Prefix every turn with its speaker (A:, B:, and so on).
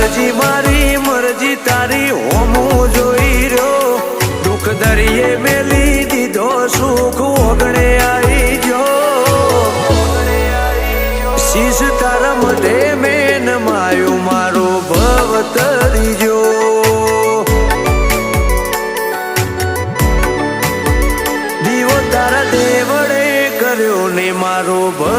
A: લાલજી મારી મરજી તારી હોમું જોઈ રહ્યો દુઃખ દરિયે મેલી દીધો સુખ ઓગણે આવી ગયો શીશ તારા મઢે મેં નમાયું મારો ભવ તરી ગયો દીવો તારા દેવડે કર્યો ને મારો ભવ